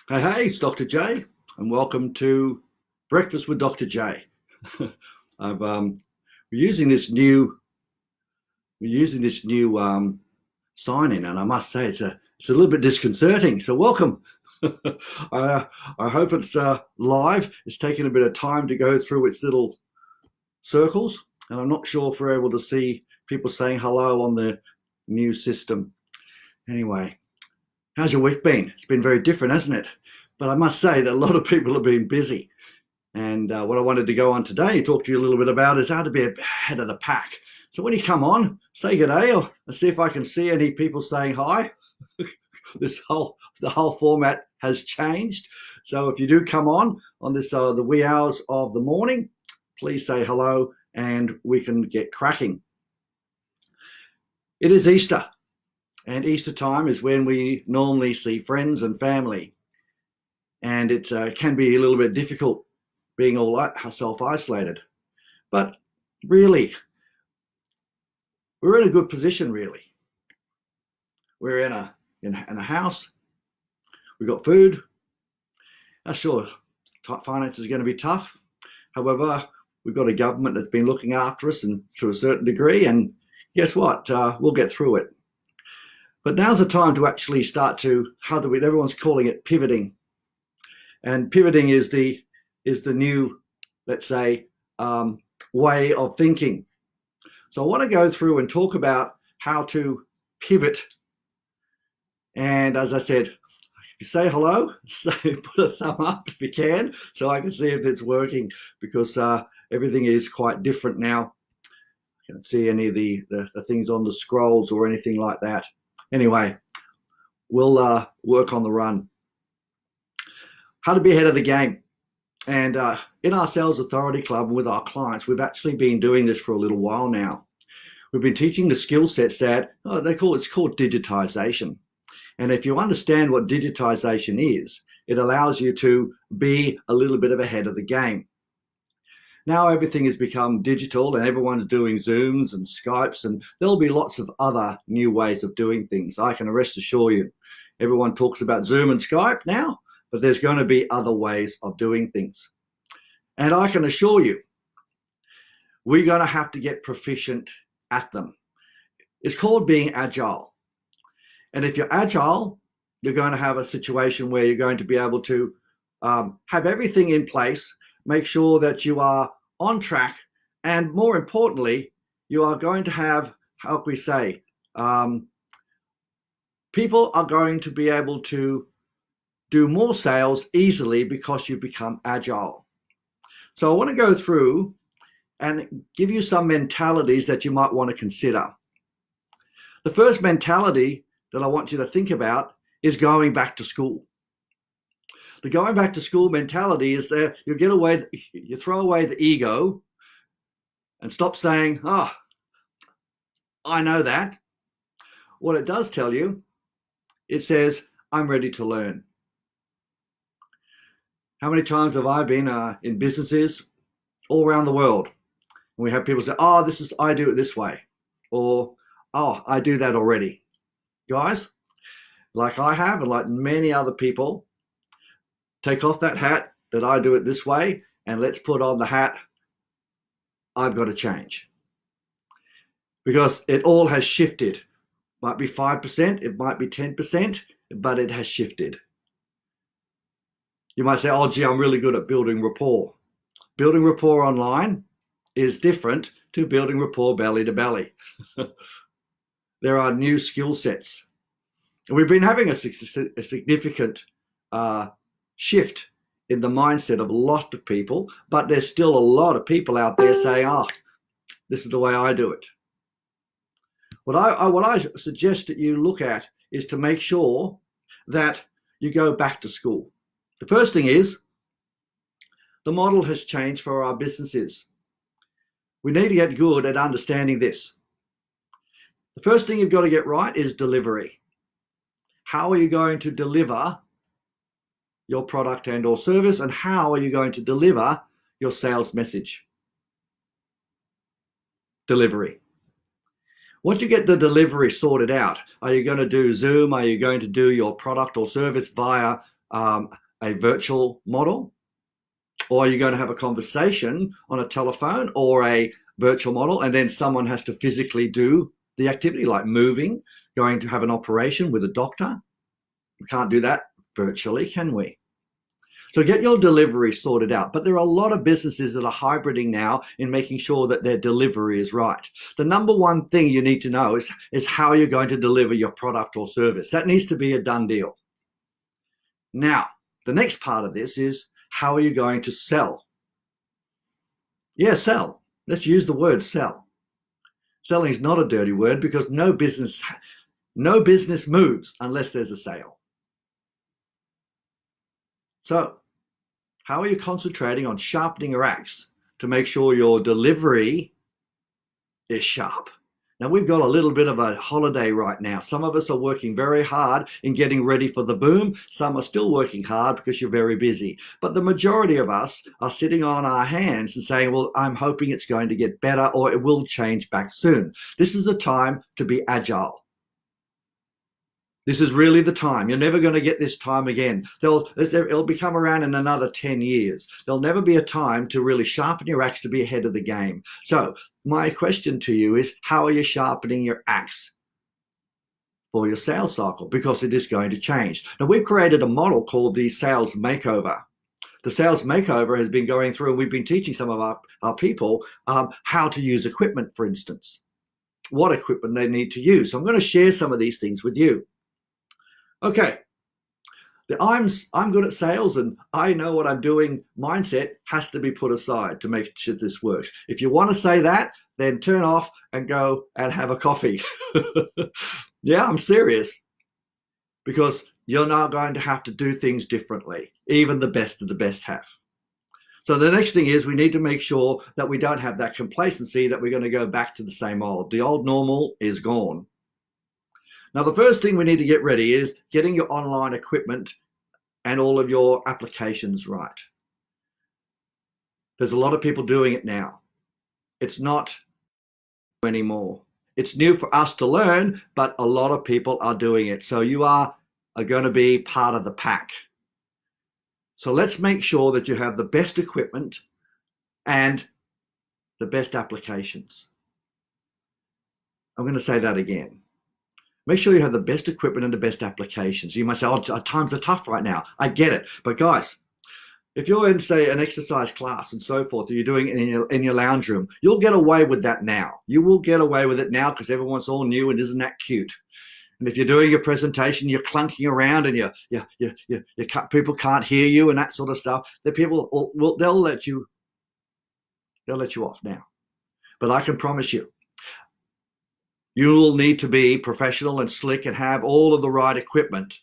Hey, it's Dr. J, and welcome to Breakfast with Dr. J. We're using this new sign in, and I must say it's a little bit disconcerting. So welcome. I hope it's live. It's taken a bit of time to go through its little circles, and I'm not sure if we're able to see people saying hello on the new system. Anyway, how's your week been? It's been very different, hasn't it? But I must say that a lot of people have been busy. And what I wanted to go on today, talk to you a little bit about, is how to be ahead of the pack. So when you come on, say good day, or see if I can see any people saying hi. The whole format has changed. So if you do come on this the wee hours of the morning, please say hello, and we can get cracking. It is Easter, and Easter time is when we normally see friends and family. And it can be a little bit difficult being all self-isolated. But really, we're in a good position, really. We're in a house. We've got food. Sure, finance is going to be tough. However, we've got a government that's been looking after us and to a certain degree. And guess what? We'll get through it. But now's the time to actually start to, everyone's calling it pivoting. And pivoting is the new, let's say, way of thinking. So I want to go through and talk about how to pivot. And as I said, if you say hello, put a thumb up if you can, so I can see if it's working, because everything is quite different now. I can't see any of the things on the scrolls or anything like that. Anyway, we'll work on the run. How to be ahead of the game. And in our Sales Authority Club with our clients, we've actually been doing this for a little while now. We've been teaching the skill sets that it's called digitization. And if you understand what digitization is, it allows you to be a little bit of ahead of the game. Now everything has become digital, and everyone's doing Zooms and Skypes, and there'll be lots of other new ways of doing things. I can assure you, everyone talks about Zoom and Skype now, but there's going to be other ways of doing things. And I can assure you, we're going to have to get proficient at them. It's called being agile. And if you're agile, you're going to have a situation where you're going to be able to have everything in place, make sure that you are on track, and more importantly, you are going to have, how can we say, people are going to be able to do more sales easily because you've become agile. So I want to go through and give you some mentalities that you might want to consider. The first mentality that I want you to think about is going back to school. The going back to school mentality is that you throw away the ego and stop saying, I know that. What it does tell you, it says, I'm ready to learn. How many times have I been in businesses all around the world, and we have people say, I do it this way, or, I do that already. Guys, like I have, and like many other people, take off that hat that I do it this way, and let's put on the hat, I've got to change. Because it all has shifted. Might be 5%, it might be 10%, but it has shifted. You might say, gee, I'm really good at building rapport. Building rapport online is different to building rapport belly to belly. There are new skill sets. And we've been having a significant shift in the mindset of a lot of people, but there's still a lot of people out there saying, this is the way I do it. What I suggest that you look at is to make sure that you go back to school. The first thing is, the model has changed for our businesses. We need to get good at understanding this. The first thing you've got to get right is delivery. How are you going to deliver your product and or service, and how are you going to deliver your sales message? Delivery. Once you get the delivery sorted out, are you going to do Zoom? Are you going to do your product or service via a virtual model, or are you going to have a conversation on a telephone or a virtual model, and then someone has to physically do the activity like moving, going to have an operation with a doctor? We can't do that virtually, can we? So get your delivery sorted out. But there are a lot of businesses that are hybriding now in making sure that their delivery is right. The number one thing you need to know is how you're going to deliver your product or service. That needs to be a done deal. Now, the next part of this is, how are you going to sell? Yeah, sell. Let's use the word sell. Selling is not a dirty word, because no business moves unless there's a sale. So, how are you concentrating on sharpening your axe to make sure your delivery is sharp? Now, we've got a little bit of a holiday right now. Some of us are working very hard in getting ready for the boom. Some are still working hard because you're very busy. But the majority of us are sitting on our hands and saying, well, I'm hoping it's going to get better, or it will change back soon. This is the time to be agile. This is really the time. You're never going to get this time again. It'll become around in another 10 years. There'll never be a time to really sharpen your axe to be ahead of the game. So my question to you is, how are you sharpening your axe for your sales cycle? Because it is going to change. Now, we've created a model called the Sales Makeover. The Sales Makeover has been going through, and we've been teaching some of our people how to use equipment, for instance, what equipment they need to use. So I'm going to share some of these things with you. Okay, the I'm good at sales and I know what I'm doing mindset has to be put aside to make sure this works. If you want to say that, then turn off and go and have a coffee. Yeah, I'm serious. Because you're now going to have to do things differently. Even the best of the best have. So the next thing is, we need to make sure that we don't have that complacency that we're going to go back to the same old. The old normal is gone. Now, the first thing we need to get ready is getting your online equipment and all of your applications right. There's a lot of people doing it now. It's not anymore. It's new for us to learn, but a lot of people are doing it. So you are going to be part of the pack. So let's make sure that you have the best equipment and the best applications. I'm going to say that again. Make sure you have the best equipment and the best applications. You might say, oh, times are tough right now. I get it. But guys, if you're in, say, an exercise class and so forth, or you're doing it in your lounge room, you'll get away with that now. You will get away with it now because everyone's all new, and isn't that cute? And if you're doing your presentation, you're clunking around and people can't hear you and that sort of stuff, the people they'll let you off now. But I can promise you, you will need to be professional and slick and have all of the right equipment,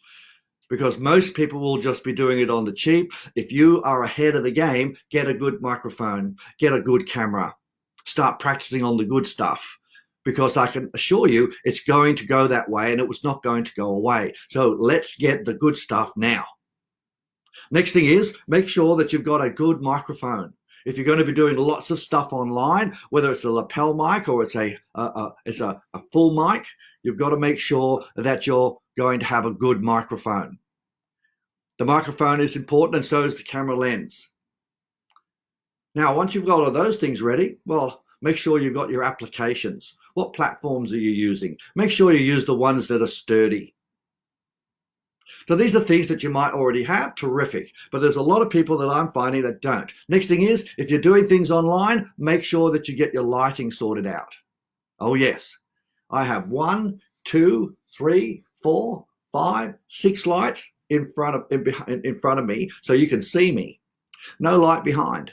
because most people will just be doing it on the cheap. If you are ahead of the game, get a good microphone, get a good camera, start practicing on the good stuff, because I can assure you it's going to go that way and it was not going to go away. So let's get the good stuff now. Next thing is, make sure that you've got a good microphone. If you're going to be doing lots of stuff online, whether it's a lapel mic or it's a full mic, you've got to make sure that you're going to have a good microphone. The microphone is important, and so is the camera lens. Now, once you've got all of those things ready, well, make sure you've got your applications. What platforms are you using? Make sure you use the ones that are sturdy. So these are things that you might already have, terrific. But there's a lot of people that I'm finding that don't. Next thing is, if you're doing things online, make sure that you get your lighting sorted out. Oh yes, I have 1, 2, 3, 4, 5, 6 lights in front of me so you can see me. No light behind.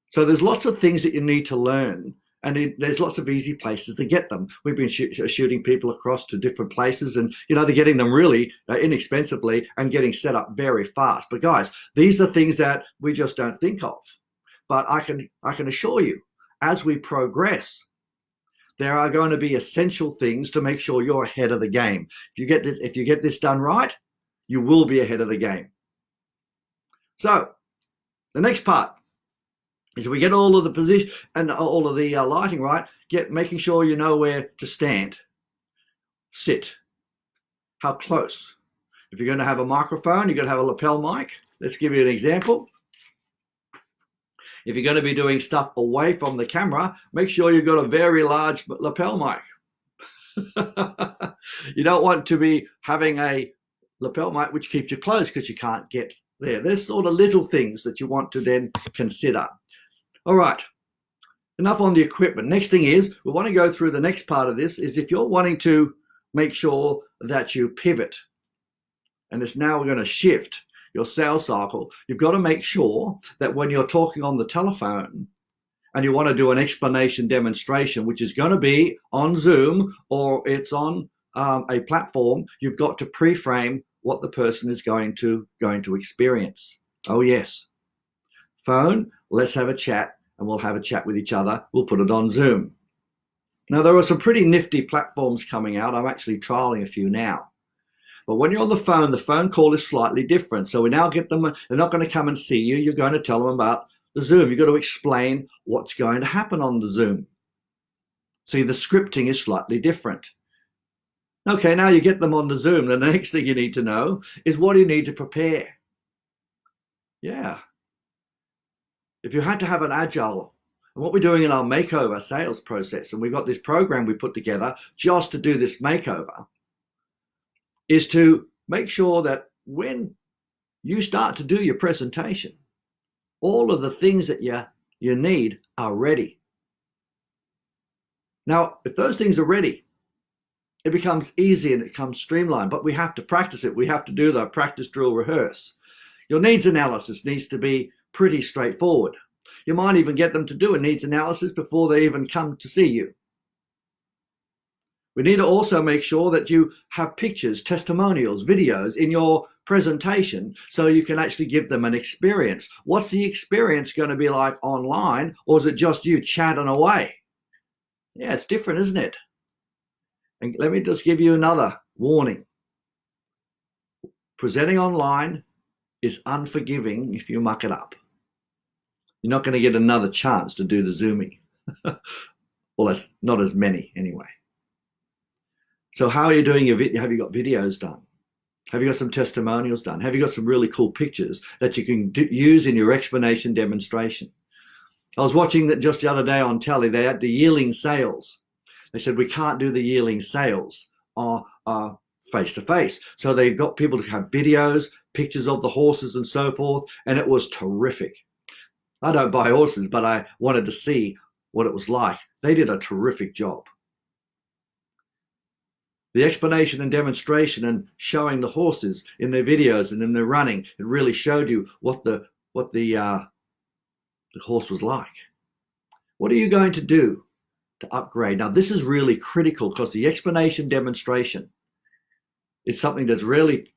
So there's lots of things that you need to learn, and there's lots of easy places to get them. We've been shooting people across to different places, and they're getting them really inexpensively and getting set up very fast. But guys, these are things that we just don't think of. But I can assure you, as we progress, there are going to be essential things to make sure you're ahead of the game. If you get this done right, you will be ahead of the game. So the next part is, we get all of the position and all of the lighting right, making sure you know where to stand, sit, how close. If you're going to have a microphone, you're going to have a lapel mic. Let's give you an example. If you're going to be doing stuff away from the camera, make sure you've got a very large lapel mic. You don't want to be having a lapel mic which keeps you closed because you can't get there. There's sort of little things that you want to then consider. All right, enough on the equipment. Next thing is, we want to go through the next part of this, is if you're wanting to make sure that you pivot, and it's now we're going to shift your sales cycle, you've got to make sure that when you're talking on the telephone and you want to do an explanation demonstration, which is going to be on Zoom or it's on a platform, you've got to pre-frame what the person is going to experience. Oh yes, phone, let's have a chat, and we'll have a chat with each other. We'll put it on Zoom. Now there are some pretty nifty platforms coming out. I'm actually trialing a few now. But when you're on the phone call is slightly different. So we now get them, they're not going to come and see you. You're going to tell them about the Zoom. You've got to explain what's going to happen on the Zoom. See, the scripting is slightly different. Okay, now you get them on the Zoom. The next thing you need to know is what do you need to prepare? Yeah. If you had to have an agile, and what we're doing in our makeover sales process, and we've got this program we put together just to do this makeover, is to make sure that when you start to do your presentation, all of the things that you need are ready. Now, if those things are ready, it becomes easy and it becomes streamlined, but we have to practice it. We have to do the practice, drill, rehearse. Your needs analysis needs to be pretty straightforward. You might even get them to do a needs analysis before they even come to see you. We need to also make sure that you have pictures, testimonials, videos in your presentation so you can actually give them an experience. What's the experience going to be like online, or is it just you chatting away? Yeah, it's different, isn't it? And let me just give you another warning. Presenting online is unforgiving if you muck it up. You're not going to get another chance to do the Zooming. Well, that's not as many anyway. So how are you doing your video? Have you got videos done? Have you got some testimonials done? Have you got some really cool pictures that you can use in your explanation demonstration? I was watching that just the other day on telly. They had the yearling sales. They said we can't do the yearling sales face-to-face. So they got people to have videos, pictures of the horses and so forth, and it was terrific. I don't buy horses, but I wanted to see what it was like. They did a terrific job. The explanation and demonstration and showing the horses in their videos and in their running, it really showed you what the horse was like. What are you going to do to upgrade? Now, this is really critical because the explanation demonstration is something that's rarely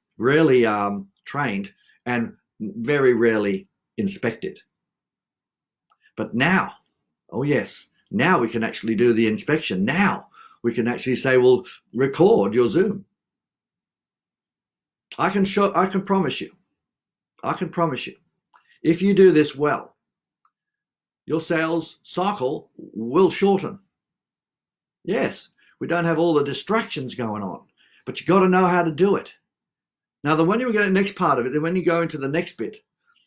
trained and very rarely inspected. But now, oh yes, now we can actually do the inspection. Now we can actually say, well, record your Zoom. I can promise you, if you do this well, your sales cycle will shorten. Yes, we don't have all the distractions going on, but you got to know how to do it. Now, when you get the next part of it, and when you go into the next bit,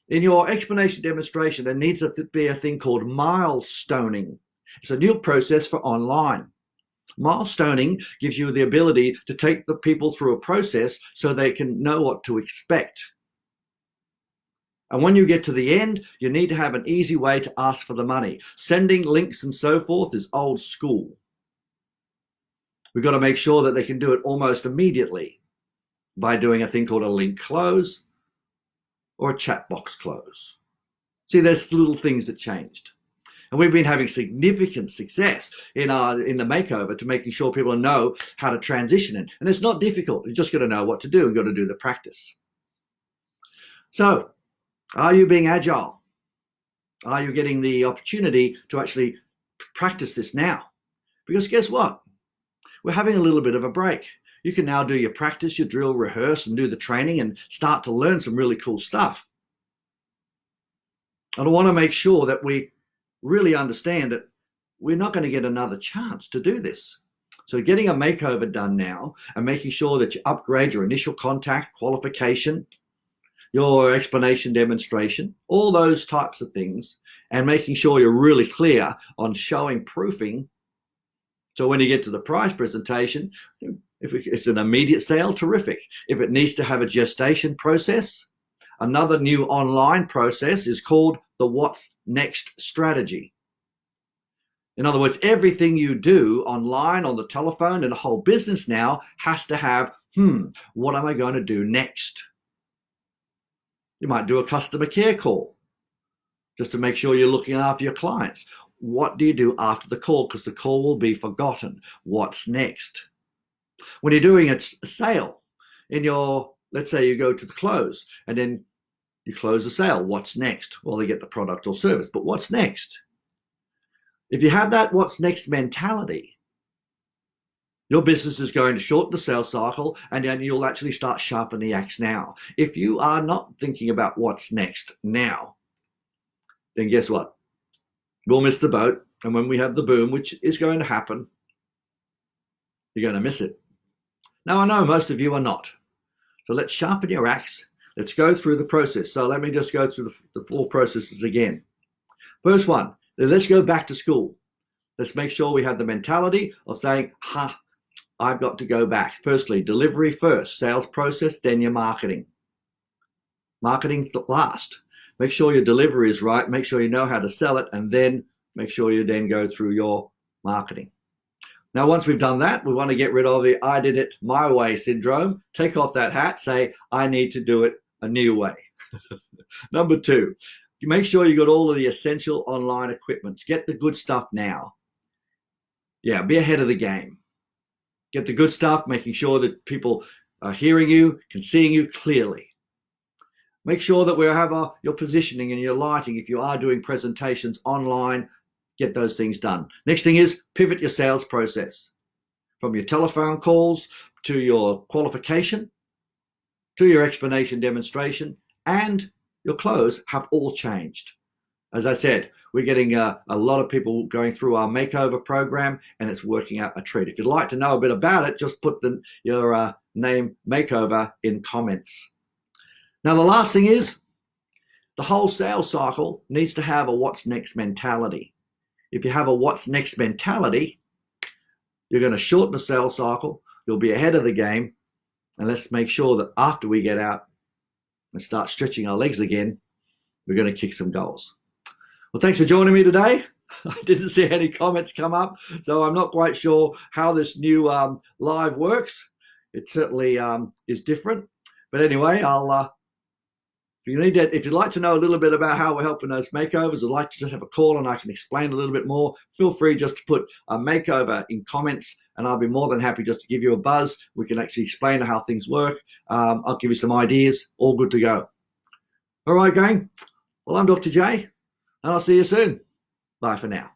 in your explanation demonstration, there needs to be a thing called milestoning. It's a new process for online. Milestoning gives you the ability to take the people through a process so they can know what to expect. And when you get to the end, you need to have an easy way to ask for the money. Sending links and so forth is old school. We've got to make sure that they can do it almost immediately by doing a thing called a link close or a chat box close. See, there's little things that changed. And we've been having significant success in the makeover to making sure people know how to transition in. And it's not difficult. You just got to know what to do and got to do the practice. So, are you being agile? Are you getting the opportunity to actually practice this now? Because guess what? We're having a little bit of a break. You can now do your practice, your drill, rehearse, and do the training and start to learn some really cool stuff. And I want to make sure that we really understand that we're not going to get another chance to do this. So getting a makeover done now and making sure that you upgrade your initial contact, qualification, your explanation demonstration, all those types of things, and making sure you're really clear on showing proofing. So when you get to the price presentation, if it's an immediate sale, terrific. If it needs to have a gestation process, another new online process is called the What's Next strategy. In other words, everything you do online, on the telephone, and the whole business now has to have, what am I going to do next? You might do a customer care call just to make sure you're looking after your clients. What do you do after the call? Because the call will be forgotten. What's next? When you're doing a sale in your, let's say you go to the close and then you close the sale. What's next? Well, they get the product or service, but what's next? If you have that what's next mentality, your business is going to shorten the sales cycle, and then you'll actually start sharpening the axe now. If you are not thinking about what's next now, then guess what? We'll miss the boat. And when we have the boom, which is going to happen, you're going to miss it. Now, I know most of you are not. So let's sharpen your axe. Let's go through the process. So let me just go through the 4 processes again. First one, let's go back to school. Let's make sure we have the mentality of saying, I've got to go back. Firstly, delivery first, sales process, then your marketing. Marketing last. Make sure your delivery is right. Make sure you know how to sell it, and then make sure you then go through your marketing. Now, once we've done that, we want to get rid of the I did it my way syndrome. Take off that hat, say, I need to do it a new way. Number 2, you make sure you got all of the essential online equipment. Get the good stuff now. Yeah, be ahead of the game. Get the good stuff, making sure that people are hearing you, can see you clearly. Make sure that we have your positioning and your lighting. If you are doing presentations online, get those things done. Next thing is pivot your sales process. From your telephone calls to your qualification, to your explanation demonstration, and your close have all changed. As I said, we're getting a lot of people going through our makeover program, and it's working out a treat. If you'd like to know a bit about it, just put your name Makeover in comments. Now, the last thing is the whole sales cycle needs to have a what's next mentality. If you have a what's next mentality, you're going to shorten the sales cycle. You'll be ahead of the game. And let's make sure that after we get out and start stretching our legs again, we're going to kick some goals. Well, thanks for joining me today. I didn't see any comments come up, so I'm not quite sure how this new live works. It certainly is different. But anyway, if you'd like to know a little bit about how we're helping those makeovers, or like to just have a call and I can explain a little bit more, feel free just to put a makeover in comments, and I'll be more than happy just to give you a buzz. We can actually explain how things work. I'll give you some ideas. All good to go. All right, gang. Well, I'm Dr. J, and I'll see you soon. Bye for now.